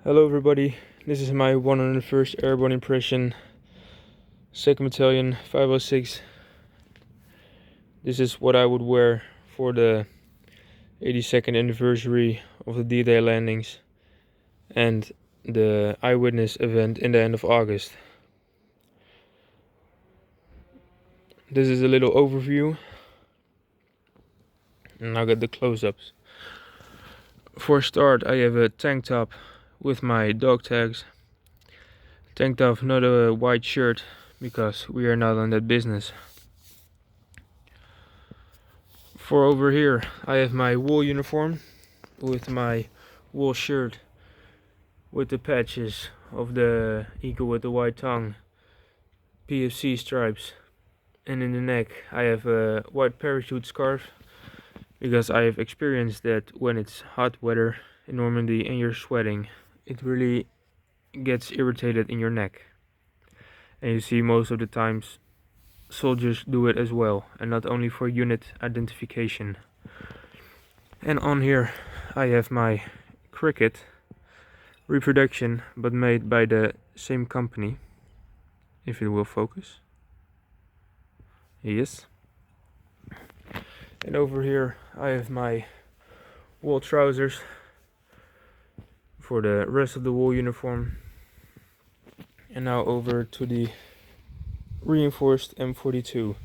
Hello everybody, this is my 101st Airborne impression, 2nd Battalion, 506. This is what I would wear for the 82nd anniversary of the D-Day landings and the eyewitness event in the end of August. This is a little overview, and I'll get the close-ups. For a start, I have a tank top with my dog tags. Tank top, not a white shirt, because we are not on that business. For over here, I have my wool uniform with my wool shirt with the patches of the eagle with the white tongue, PFC stripes, and in the neck I have a white parachute scarf, because I have experienced that when it's hot weather in Normandy and you're sweating, it really gets irritated in your neck. And you see most of the times soldiers do it as well, and not only for unit identification. And on here I have my cricket reproduction, but made by the same company, if it will focus. Yes. And over here I have my wool trousers for the rest of the wool uniform. And now over to the reinforced M42.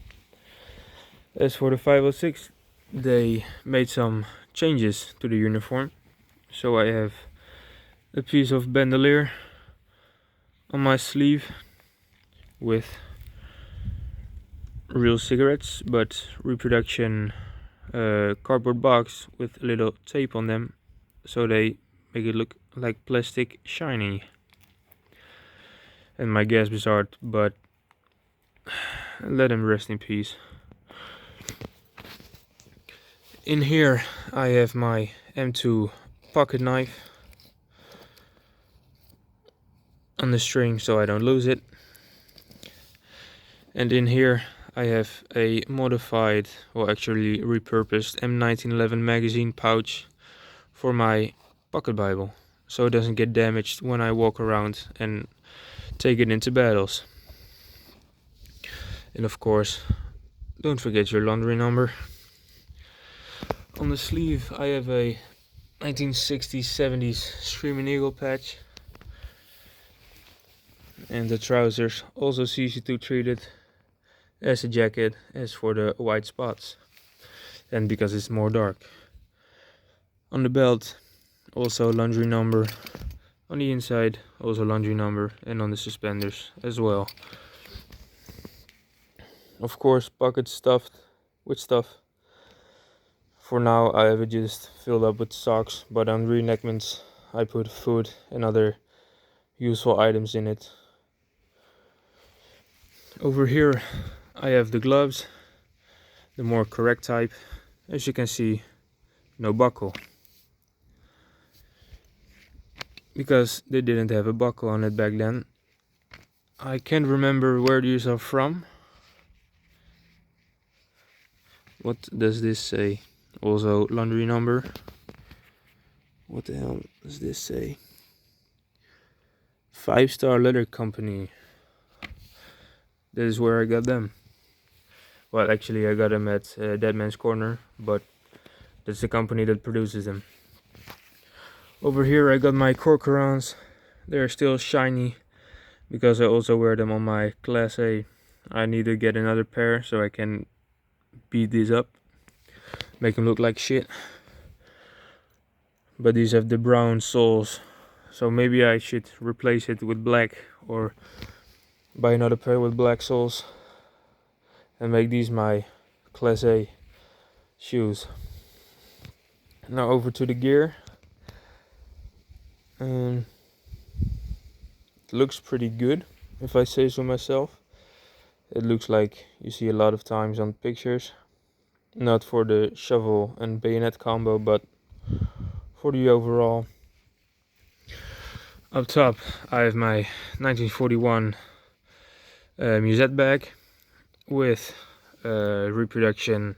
As for the 506, they made some changes to the uniform. So I have a piece of bandolier on my sleeve with real cigarettes, but reproduction cardboard box with a little tape on them, so they make it look like plastic shiny. And my gas bizarre, but let him rest in peace. In here I have my M2 pocket knife on the string so I don't lose it. And in here I have a modified, or actually repurposed, M1911 magazine pouch for my pocket Bible, so it doesn't get damaged when I walk around and take it into battles. And of course, don't forget your laundry number. On the sleeve I have a 1960s-70s Screaming Eagle patch. And the trousers also CC2 treated as a jacket as for the white spots, and because it's more dark. On the belt also laundry number, on the inside also laundry number, and on the suspenders as well. Of course, pockets stuffed with stuff. For now I have it just filled up with socks, but on reenactments I put food and other useful items in it. Over here I have the gloves, the more correct type. As you can see, no buckle, because they didn't have a buckle on it back then. I can't remember where these are from. What does this say? Also laundry number. What the hell does this say? 5-Star Leather Company. That is where I got them. Well, actually I got them at Dead Man's Corner, but that's the company that produces them. Over here I got my Corcorans. They're still shiny because I also wear them on my Class A. I need to get another pair so I can beat these up, make them look like shit. But these have the brown soles, so maybe I should replace it with black, or buy another pair with black soles and make these my Class A shoes. Now over to the gear. It looks pretty good, if I say so myself. It looks like you see a lot of times on pictures. Not for the shovel and bayonet combo, but for the overall. Up top I have my 1941 musette bag with reproduction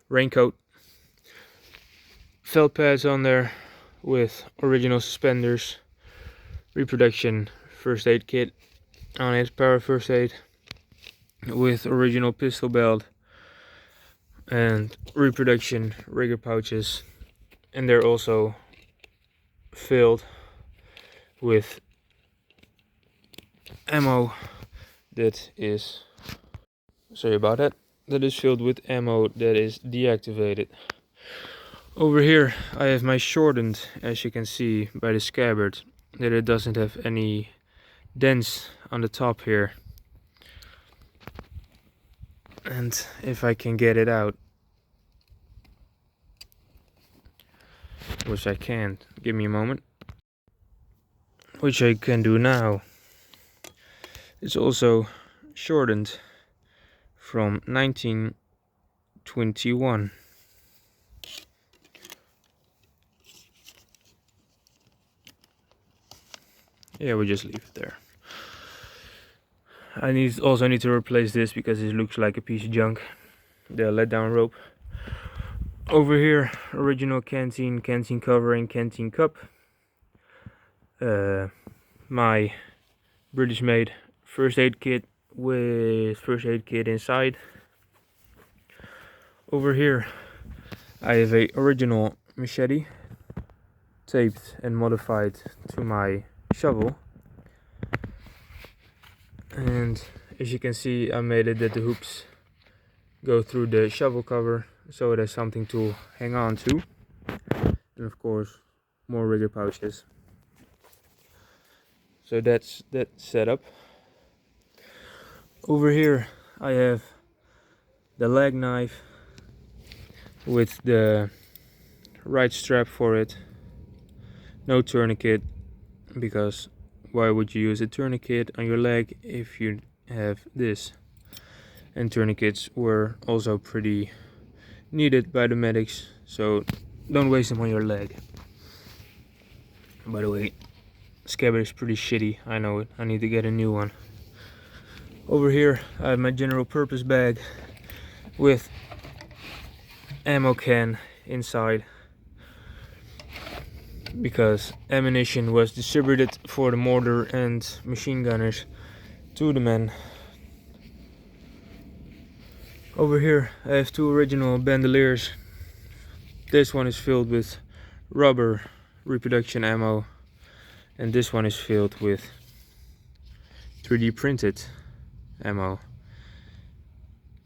raincoat, felt pads on there with original suspenders, reproduction first aid kit on it, para first aid, with original pistol belt and reproduction rigger pouches, and they're also filled with ammo that is, sorry about that, that is filled with ammo that is deactivated. Over here I have my shortened, as you can see by the scabbard, that it doesn't have any dents on the top here. And if I can get it out, which I can't, give me a moment, which I can do now, it's also shortened from 1921. Yeah, we'll just leave it there. I also need to replace this because it looks like a piece of junk, the letdown rope. Over here, original canteen cover and canteen cup. My British made first aid kit with first aid kit inside. Over here I have a original machete taped and modified to my shovel, and as you can see I made it that the hoops go through the shovel cover so it has something to hang on to, and of course more rigger pouches. So that's that setup. Over here I have the lag knife with the right strap for it. No tourniquet, because why would you use a tourniquet on your leg if you have this? And tourniquets were also pretty needed by the medics, so don't waste them on your leg. By the way, scabbard is pretty shitty, I know it, I need to get a new one. Over here I have my general purpose bag with ammo can inside, because ammunition was distributed for the mortar and machine gunners to the men. Over here I have two original bandoliers. This one is filled with rubber reproduction ammo, and this one is filled with 3D printed ammo.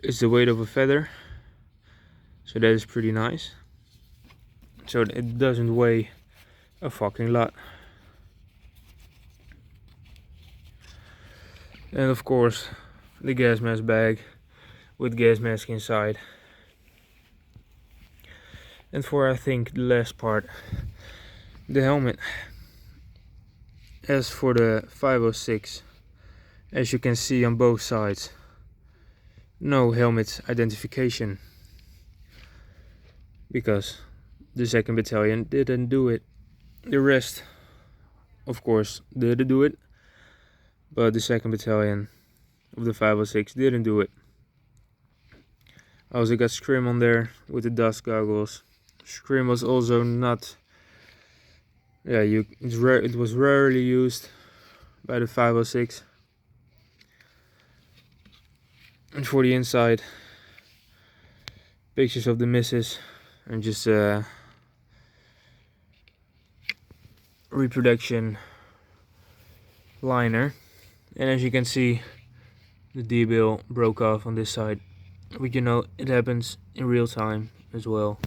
It's the weight of a feather, so that is pretty nice. So it doesn't weigh a fucking lot. And of course the gas mask bag with gas mask inside. And for I think the last part, the helmet. As for the 506, as you can see on both sides, no helmet identification, because the 2nd Battalion didn't do it. The rest, of course, did do it, but the 2nd Battalion of the 506 didn't do it. I also got Scrim on there with the dust goggles. Scrim was also not, yeah, it was rarely used by the 506. And for the inside, pictures of the missus and just reproduction liner. And as you can see, the D-bill broke off on this side, but you know it happens in real time as well.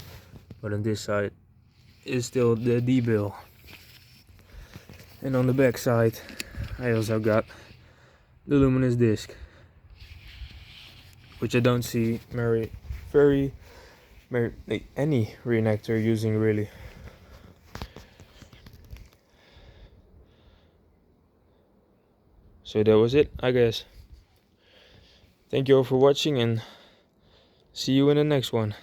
But on this side is still the D-bill. And on the back side I also got the luminous disc, which I don't see any reenactor using really. So that was it, I guess. Thank you all for watching, and see you in the next one.